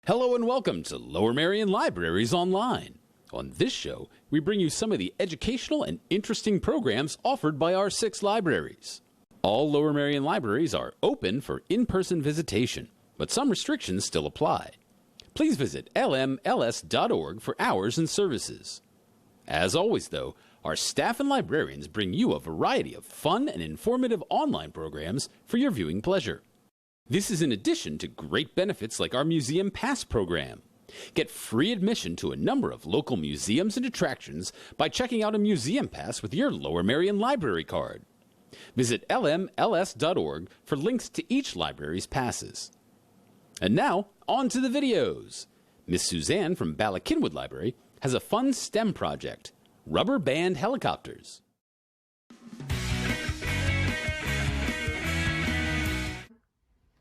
Hello and welcome to Lower Merion Libraries Online. On this show, we bring you some of the educational and interesting programs offered by our 6 libraries. All Lower Merion libraries are open for in-person visitation, but some restrictions still apply. Please visit LMLS.org for hours and services. As always, though, our staff and librarians bring you a variety of fun and informative online programs for your viewing pleasure. This is in addition to great benefits like our Museum Pass program. Get free admission to a number of local museums and attractions by checking out a Museum Pass with your Lower Merion Library card. Visit LMLS.org for links to each library's passes. And now, on to the videos. Miss Suzanne from Bala Cynwyd Library has a fun STEM project, Rubber Band Helicopters.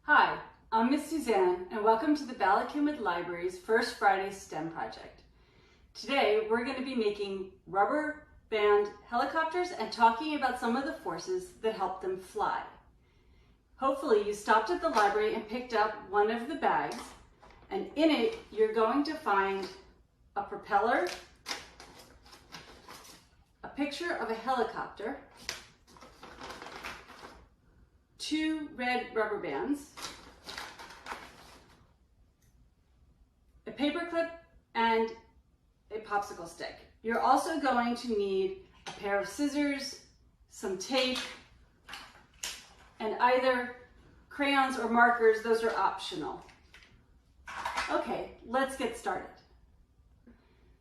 Hi, I'm Miss Suzanne, and welcome to the Bala Cynwyd Library's First Friday STEM project. Today, we're going to be making rubber band helicopters and talking about some of the forces that help them fly. Hopefully, you stopped at the library and picked up one of the bags, and in it, you're going to find a propeller, a picture of a helicopter, 2 red rubber bands, a paper clip, and a popsicle stick. You're also going to need a pair of scissors, some tape, and either crayons or markers. Those are optional. Okay, let's get started.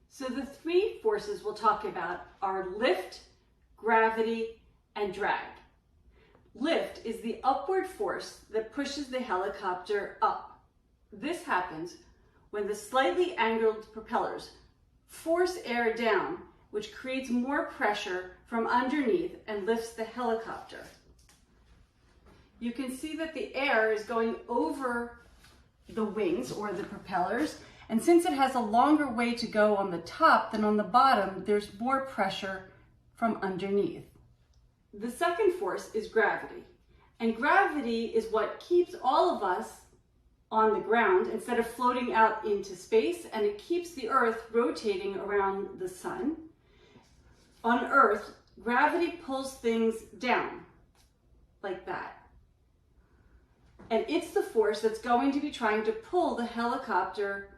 So the 3 forces we'll talk about are lift, gravity, and drag. Lift is the upward force that pushes the helicopter up. This happens when the slightly angled propellers force air down, which creates more pressure from underneath and lifts the helicopter. You can see that the air is going over the wings or the propellers, and since it has a longer way to go on the top than on the bottom, there's more pressure from underneath. The second force is gravity, and gravity is what keeps all of us on the ground instead of floating out into space, and it keeps the Earth rotating around the sun. On Earth, gravity pulls things down like that. And it's the force that's going to be trying to pull the helicopter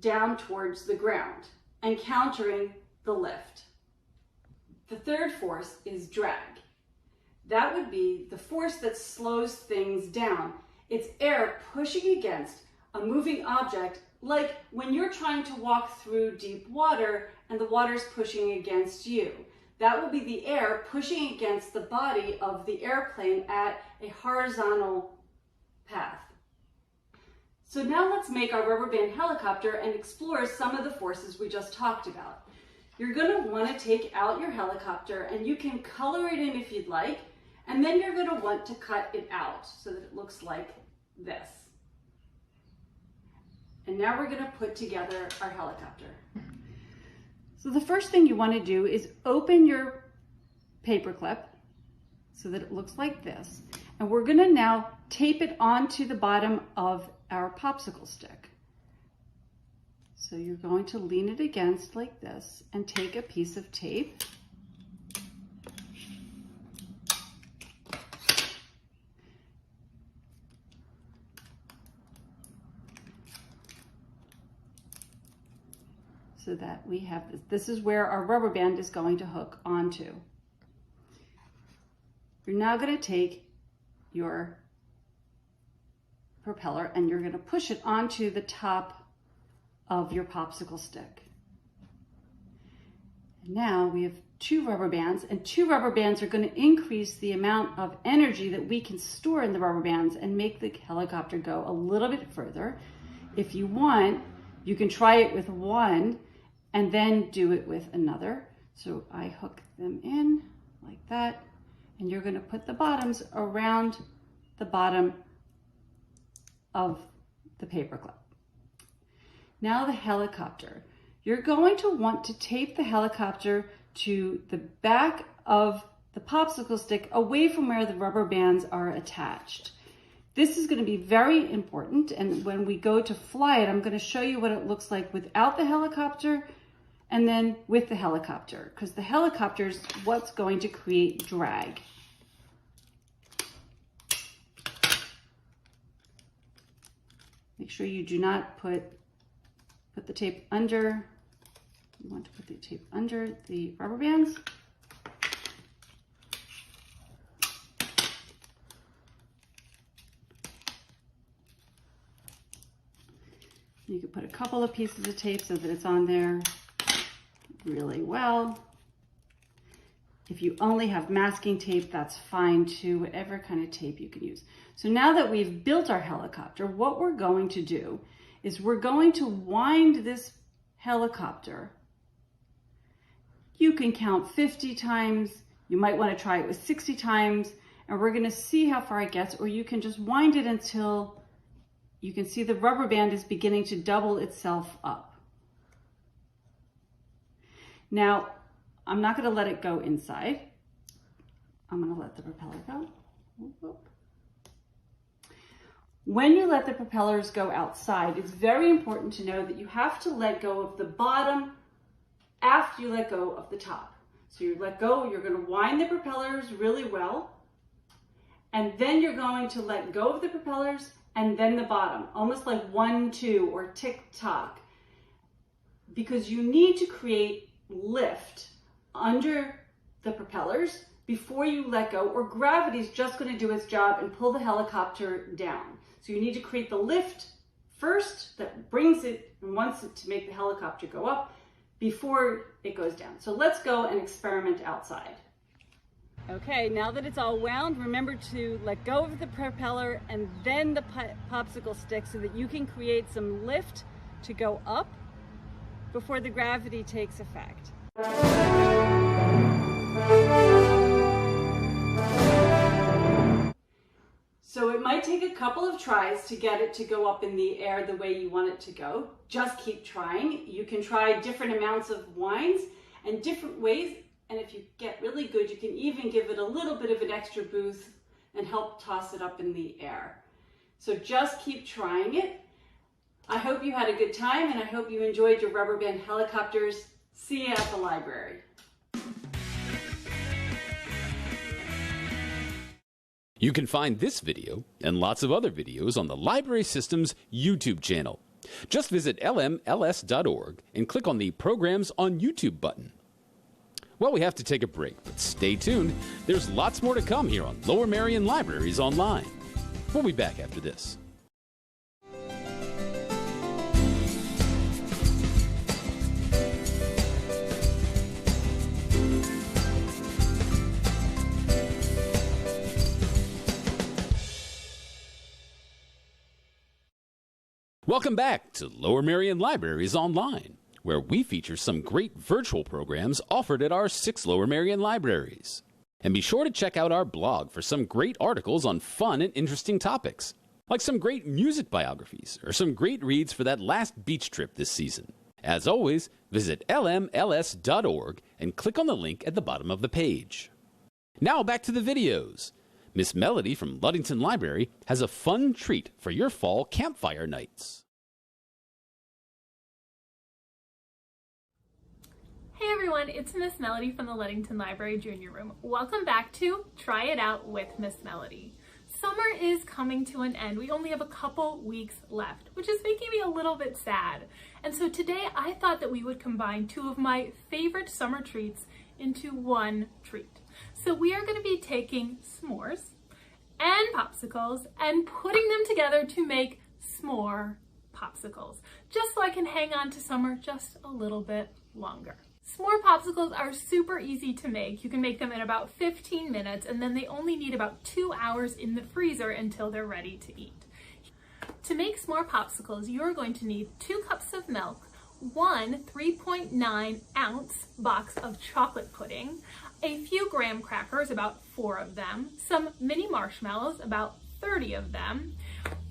down towards the ground and countering the lift. The third force is drag. That would be the force that slows things down. It's air pushing against a moving object, like when you're trying to walk through deep water and the water's pushing against you. That will be the air pushing against the body of the airplane at a horizontal path. So now let's make our rubber band helicopter and explore some of the forces we just talked about. You're going to want to take out your helicopter, and you can color it in if you'd like, and then you're going to want to cut it out so that it looks like this. And now we're going to put together our helicopter. So the first thing you want to do is open your paper clip so that it looks like this. And we're going to now tape it onto the bottom of our popsicle stick. So you're going to lean it against like this and take a piece of tape. So that we have this. This is where our rubber band is going to hook onto. You're now going to take your propeller and you're going to push it onto the top of your popsicle stick. And now we have 2 rubber bands, and 2 rubber bands are going to increase the amount of energy that we can store in the rubber bands and make the helicopter go a little bit further. If you want, you can try it with one and then do it with another. So I hook them in like that, and you're going to put the bottoms around the bottom of the paper clip. Now the helicopter. You're going to want to tape the helicopter to the back of the popsicle stick away from where the rubber bands are attached. This is going to be very important, and when we go to fly it, I'm going to show you what it looks like without the helicopter and then with the helicopter, because the helicopter is what's going to create drag. Make sure you do not put the tape under. You want to put the tape under the rubber bands. You can put a couple of pieces of tape so that it's on there really well. If you only have masking tape, that's fine too, whatever kind of tape you can use. So now that we've built our helicopter, what we're going to do is we're going to wind this helicopter. You can count 50 times, you might want to try it with 60 times, and we're going to see how far it gets, or you can just wind it until you can see the rubber band is beginning to double itself up. Now, I'm not going to let it go inside. I'm going to let the propeller go. Whoop. When you let the propellers go outside, it's very important to know that you have to let go of the bottom after you let go of the top. So you let go, you're going to wind the propellers really well, and then you're going to let go of the propellers and then the bottom, almost like 1, 2 or tick-tock, because you need to create lift under the propellers before you let go, or gravity is just going to do its job and pull the helicopter down. So you need to create the lift first that brings it and wants it to make the helicopter go up before it goes down. So let's go and experiment outside. Okay, now that it's all wound, remember to let go of the propeller and then the popsicle stick so that you can create some lift to go up before the gravity takes effect. So it might take a couple of tries to get it to go up in the air the way you want it to go. Just keep trying. You can try different amounts of winds and different ways. And if you get really good, you can even give it a little bit of an extra boost and help toss it up in the air. So just keep trying it. I hope you had a good time, and I hope you enjoyed your rubber band helicopters. See you at the library. You can find this video and lots of other videos on the Library System's YouTube channel. Just visit LMLS.org and click on the Programs on YouTube button. Well, we have to take a break, but stay tuned. There's lots more to come here on Lower Merion Libraries Online. We'll be back after this. Welcome back to Lower Merion Libraries Online, where we feature some great virtual programs offered at our 6 Lower Merion libraries. And be sure to check out our blog for some great articles on fun and interesting topics, like some great music biographies or some great reads for that last beach trip this season. As always, visit lmls.org and click on the link at the bottom of the page. Now back to the videos. Miss Melody from Ludington Library has a fun treat for your fall campfire nights. Hey everyone, it's Miss Melody from the Ludington Library Junior Room. Welcome back to Try It Out with Miss Melody. Summer is coming to an end. We only have a couple weeks left, which is making me a little bit sad. And so today I thought that we would combine 2 of my favorite summer treats into one treat. So we are going to be taking s'mores and popsicles and putting them together to make s'more popsicles, just so I can hang on to summer just a little bit longer. S'more popsicles are super easy to make. You can make them in about 15 minutes, and then they only need about 2 hours in the freezer until they're ready to eat. To make s'more popsicles, you are going to need 2 cups of milk, 1 3.9 ounce box of chocolate pudding, a few graham crackers, about 4 of them, some mini marshmallows, about 30 of them,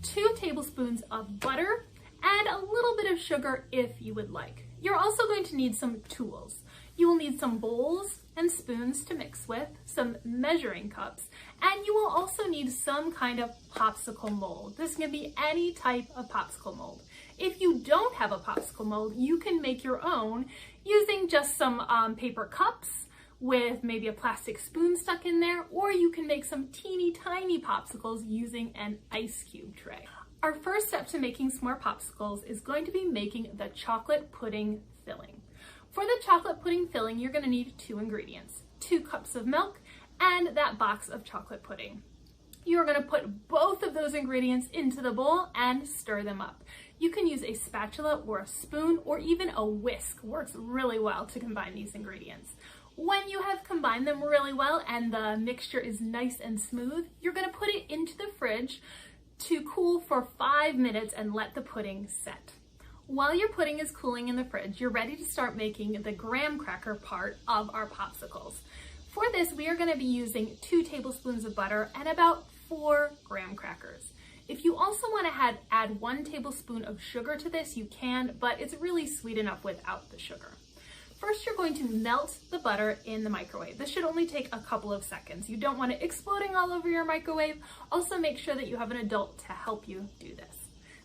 2 tablespoons of butter, and a little bit of sugar if you would like. You're also going to need some tools. You will need some bowls and spoons to mix with, some measuring cups, and you will also need some kind of popsicle mold. This can be any type of popsicle mold. If you don't have a popsicle mold, you can make your own using just some paper cups with maybe a plastic spoon stuck in there, or you can make some teeny tiny popsicles using an ice cube tray. Our first step to making some more popsicles is going to be making the chocolate pudding filling. For the chocolate pudding filling, you're going to need 2 ingredients, 2 cups of milk and that box of chocolate pudding. You're going to put both of those ingredients into the bowl and stir them up. You can use a spatula or a spoon or even a whisk. Works really well to combine these ingredients. When you have combined them really well and the mixture is nice and smooth, you're going to put it into the fridge to cool for 5 minutes and let the pudding set. While your pudding is cooling in the fridge, you're ready to start making the graham cracker part of our popsicles. For this, we are going to be using 2 tablespoons of butter and about 4 graham crackers. If you also want to add 1 tablespoon of sugar to this, you can, but it's really sweet enough without the sugar. First, you're going to melt the butter in the microwave. This should only take a couple of seconds. You don't want it exploding all over your microwave. Also, make sure that you have an adult to help you do this.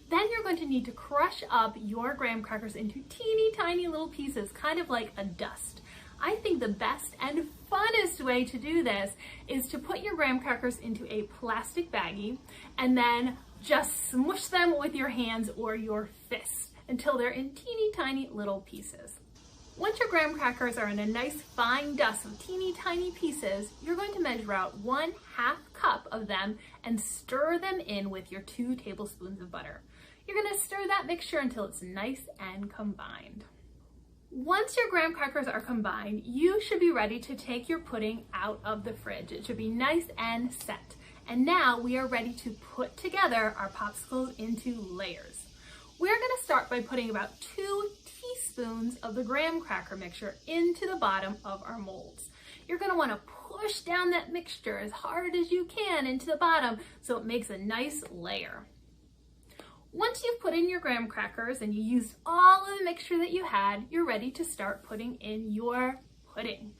Then you're going to need to crush up your graham crackers into teeny tiny little pieces, kind of like a dust. I think the best and funnest way to do this is to put your graham crackers into a plastic baggie and then just smush them with your hands or your fists until they're in teeny tiny little pieces. Once your graham crackers are in a nice fine dust of teeny tiny pieces, you're going to measure out 1/2 cup of them and stir them in with your 2 tablespoons of butter. You're going to stir that mixture until it's nice and combined. Once your graham crackers are combined, you should be ready to take your pudding out of the fridge. It should be nice and set. And now we are ready to put together our popsicles into layers. We're going to start by putting about 2 teaspoons of the graham cracker mixture into the bottom of our molds. You're going to want to push down that mixture as hard as you can into the bottom so it makes a nice layer. Once you've put in your graham crackers and you used all of the mixture that you had, you're ready to start putting in your pudding.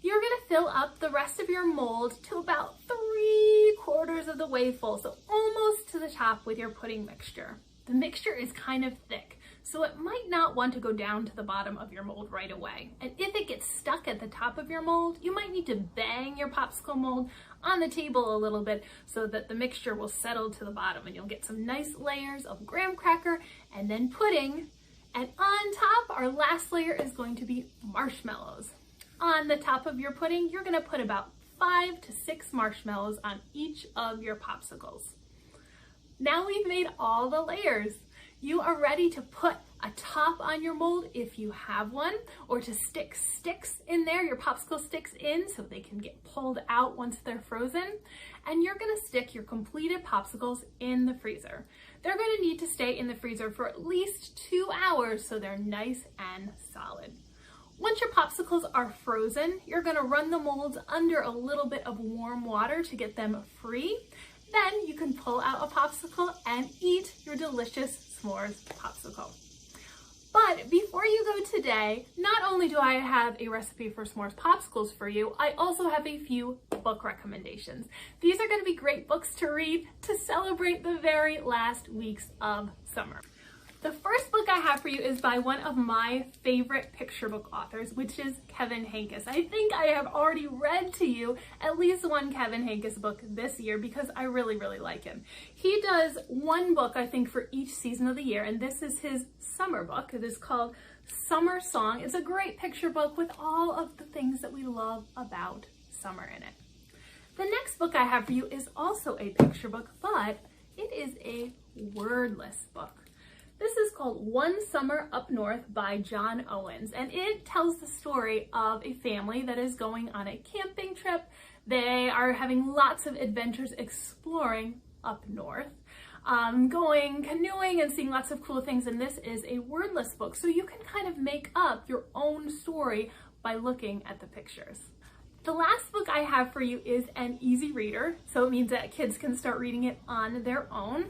You're going to fill up the rest of your mold to about 3/4 of the way full, so almost to the top with your pudding mixture. The mixture is kind of thick, so it might not want to go down to the bottom of your mold right away. And if it gets stuck at the top of your mold, you might need to bang your popsicle mold on the table a little bit so that the mixture will settle to the bottom and you'll get some nice layers of graham cracker and then pudding. And on top, our last layer is going to be marshmallows. On the top of your pudding, you're going to put about 5 to 6 marshmallows on each of your popsicles. Now we've made all the layers. You are ready to put a top on your mold if you have one, or to stick sticks in there, your popsicle sticks in so they can get pulled out once they're frozen. And you're going to stick your completed popsicles in the freezer. They're going to need to stay in the freezer for at least 2 hours so they're nice and solid. Once your popsicles are frozen, you're going to run the molds under a little bit of warm water to get them free. Then you can pull out a popsicle and eat your delicious s'mores popsicle. But before you go today, not only do I have a recipe for s'mores popsicles for you, I also have a few book recommendations. These are going to be great books to read to celebrate the very last weeks of summer. The first book I have for you is by one of my favorite picture book authors, which is Kevin Henkes. I think I have already read to you at least one Kevin Henkes book this year because I really, really like him. He does one book, I think, for each season of the year, and this is his summer book. It is called Summer Song. It's a great picture book with all of the things that we love about summer in it. The next book I have for you is also a picture book, but it is a wordless book. This is called One Summer Up North by John Owens, and it tells the story of a family that is going on a camping trip. They are having lots of adventures exploring up north, going canoeing and seeing lots of cool things, and this is a wordless book, so you can kind of make up your own story by looking at the pictures. The last book I have for you is an easy reader, so it means that kids can start reading it on their own.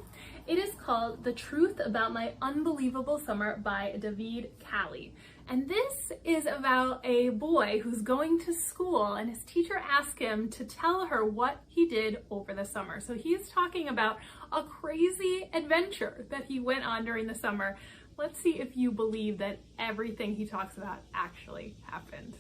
It is called The Truth About My Unbelievable Summer by David Callie. And this is about a boy who's going to school and his teacher asked him to tell her what he did over the summer. So he's talking about a crazy adventure that he went on during the summer. Let's see if you believe that everything he talks about actually happened.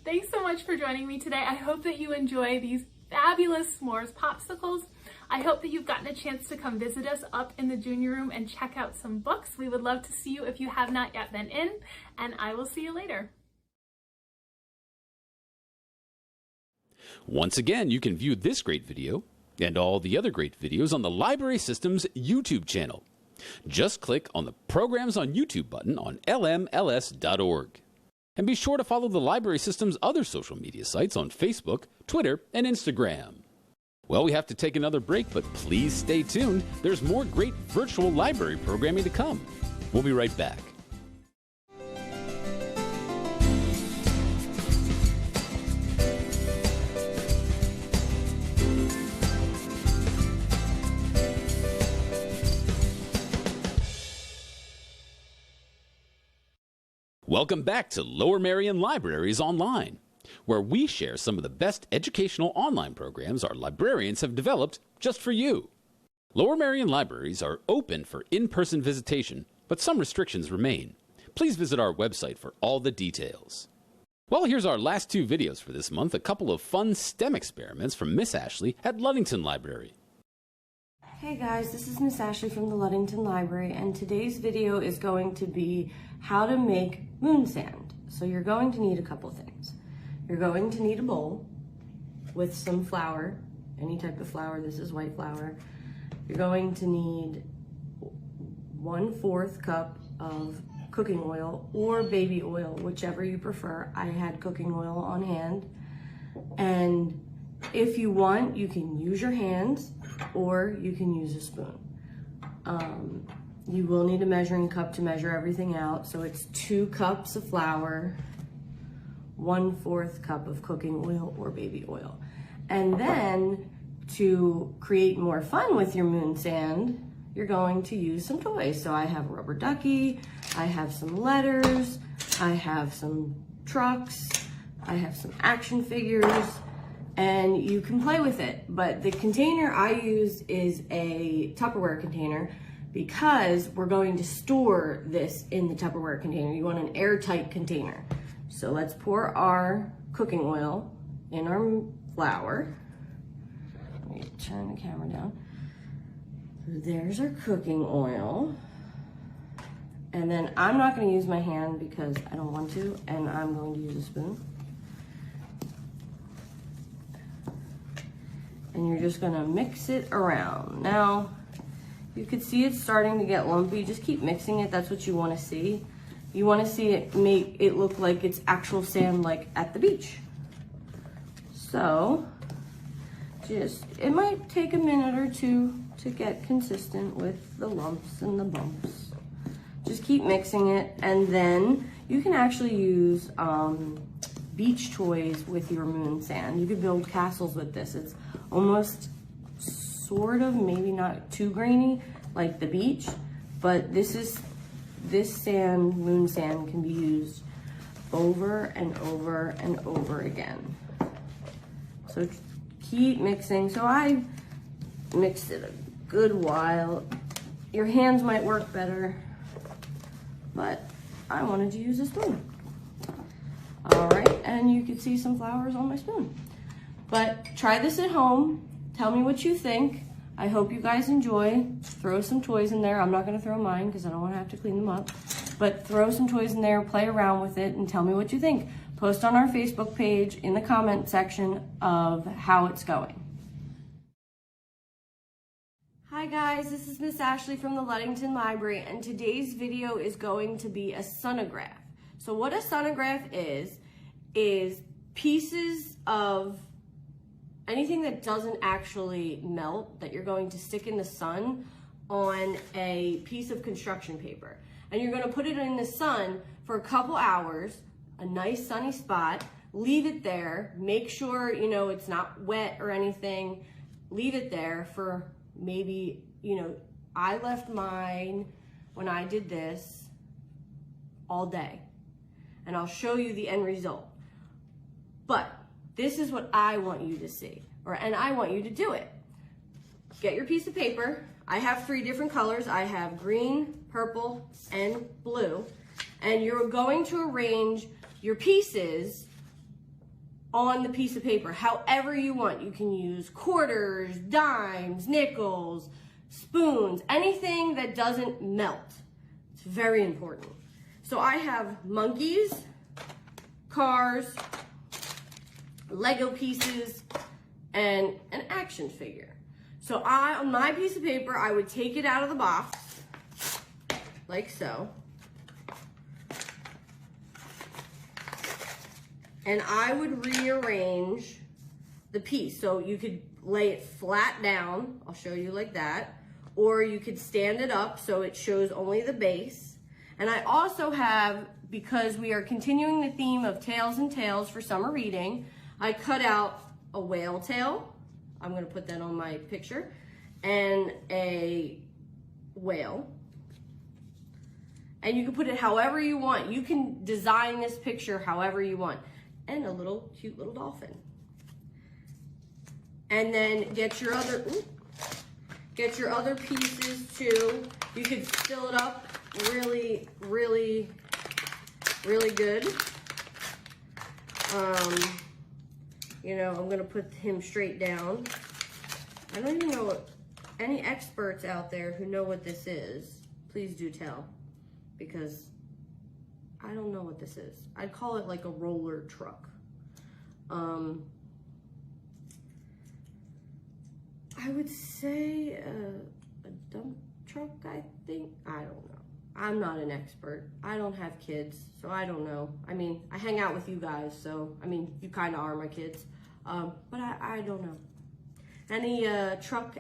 Thanks so much for joining me today. I hope that you enjoy these fabulous s'mores popsicles. I hope that you've gotten a chance to come visit us up in the junior room and check out some books. We would love to see you if you have not yet been in, and I will see you later. Once again, you can view this great video and all the other great videos on the Library System's YouTube channel. Just click on the Programs on YouTube button on lmls.org. And be sure to follow the Library System's other social media sites on Facebook, Twitter, and Instagram. Well, we have to take another break, but please stay tuned. There's more great virtual library programming to come. We'll be right back. Welcome back to Lower Merion Libraries Online, where we share some of the best educational online programs our librarians have developed just for you. Lower Merion Libraries are open for in-person visitation, but some restrictions remain. Please visit our website for all the details. Well, here's our last two videos for this month, a couple of fun STEM experiments from Miss Ashley at Ludington Library. Hey guys, this is Miss Ashley from the Ludington Library, and today's video is going to be how to make moon sand. So you're going to need a couple things. You're going to need a bowl with some flour, any type of flour. This is white flour. You're going to need 1/4 cup of cooking oil or baby oil, whichever you prefer. I had cooking oil on hand. And if you want, you can use your hands or you can use a spoon. You will need a measuring cup to measure everything out. So it's 2 cups of flour, 1/4 cup of cooking oil or baby oil. And then to create more fun with your moon sand, you're going to use some toys. So I have a rubber ducky, I have some letters, I have some trucks, I have some action figures, and you can play with it. But the container I use is a Tupperware container because we're going to store this in the Tupperware container. You want an airtight container. So let's pour our cooking oil in our flour. Let me turn the camera down. There's our cooking oil. And then I'm not going to use my hand because I don't want to, and I'm going to use a spoon. And you're just going to mix it around. Now, you can see it's starting to get lumpy. Just keep mixing it. That's what you want to see. You want to see it make it look like it's actual sand, like at the beach. So, it might take a minute or two to get consistent with the lumps and the bumps. Just keep mixing it, and then you can actually use beach toys with your moon sand. You could build castles with this. It's almost sort of, maybe not too grainy like the beach, but this sand, moon sand, can be used over and over and over again. So keep mixing. So I mixed it a good while. Your hands might work better, but I wanted to use a spoon. All right, and you can see some flowers on my spoon. But try this at home. Tell me what you think. I hope you guys enjoy. Throw some toys in there. I'm not gonna throw mine because I don't wanna have to clean them up. But throw some toys in there, play around with it, and tell me what you think. Post on our Facebook page in the comment section of how it's going. Hi guys, this is Miss Ashley from the Ludington Library, and today's video is going to be a sonograph. So what a sonograph is pieces of anything that doesn't actually melt that you're going to stick in the sun on a piece of construction paper. And you're gonna put it in the sun for a couple hours, a nice sunny spot, leave it there, make sure, you know, it's not wet or anything, leave it there for maybe, I left mine when I did this all day, and I'll show you the end result. But this is what I want you to see, and I want you to do it. Get your piece of paper. I have 3 different colors. I have green, purple, and blue. And you're going to arrange your pieces on the piece of paper however you want. You can use quarters, dimes, nickels, spoons, anything that doesn't melt. It's very important. So I have monkeys, cars, Lego pieces, and an action figure. So on my piece of paper, I would take it out of the box, like so. And I would rearrange the piece. So you could lay it flat down, I'll show you like that, or you could stand it up so it shows only the base. And I also have, because we are continuing the theme of tails and tales for summer reading, I cut out a whale tail. I'm gonna put that on my picture, and a whale. And you can put it however you want. You can design this picture however you want. And a little cute little dolphin. And then get your other pieces too. You could fill it up really, really, really good. You know, I'm gonna put him straight down. I don't even know what, any experts out there who know what this is, please do tell, because I don't know what this is. I'd call it like a roller truck. I would say a dump truck, I think. I don't know. I'm not an expert. I don't have kids, so I don't know. I mean, I hang out with you guys, so, I mean, you kind of are my kids. But I don't know. Any truck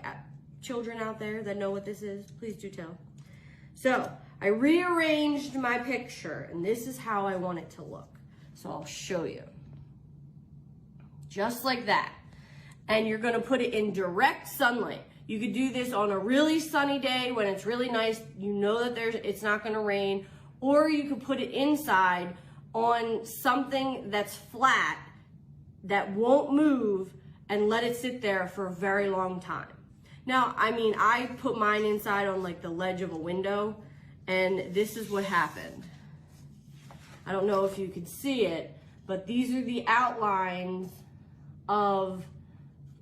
children out there that know what this is, please do tell. So, I rearranged my picture, and this is how I want it to look. So I'll show you. Just like that. And you're gonna put it in direct sunlight. You could do this on a really sunny day when it's really nice. You know that it's not gonna rain. Or you could put it inside on something that's flat that won't move and let it sit there for a very long time. Now, I mean, I put mine inside on like the ledge of a window, and this is what happened. I don't know if you can see it, but these are the outlines of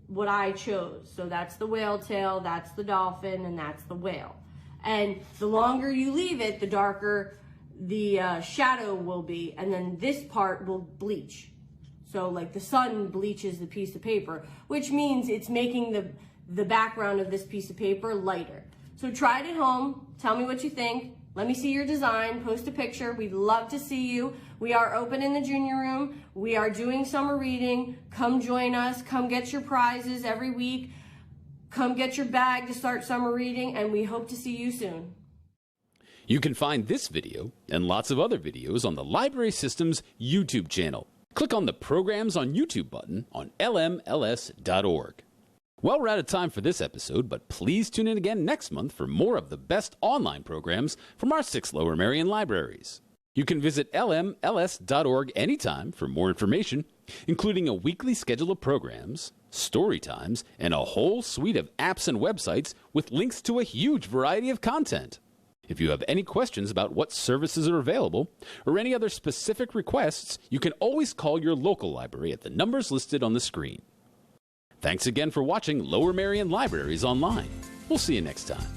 what I chose. So that's the whale tail, that's the dolphin, and that's the whale. And the longer you leave it, the darker the shadow will be, and then this part will bleach. So like the sun bleaches the piece of paper, which means it's making the background of this piece of paper lighter. So try it at home, tell me what you think, let me see your design, post a picture, we'd love to see you. We are open in the junior room, we are doing summer reading, come join us, come get your prizes every week, come get your bag to start summer reading, and we hope to see you soon. You can find this video and lots of other videos on the Library System's YouTube channel. Click on the Programs on YouTube button on LMLS.org. Well, we're out of time for this episode, but please tune in again next month for more of the best online programs from our 6 Lower Merion libraries. You can visit LMLS.org anytime for more information, including a weekly schedule of programs, story times, and a whole suite of apps and websites with links to a huge variety of content. If you have any questions about what services are available or any other specific requests, you can always call your local library at the numbers listed on the screen. Thanks again for watching Lower Merion Libraries Online. We'll see you next time.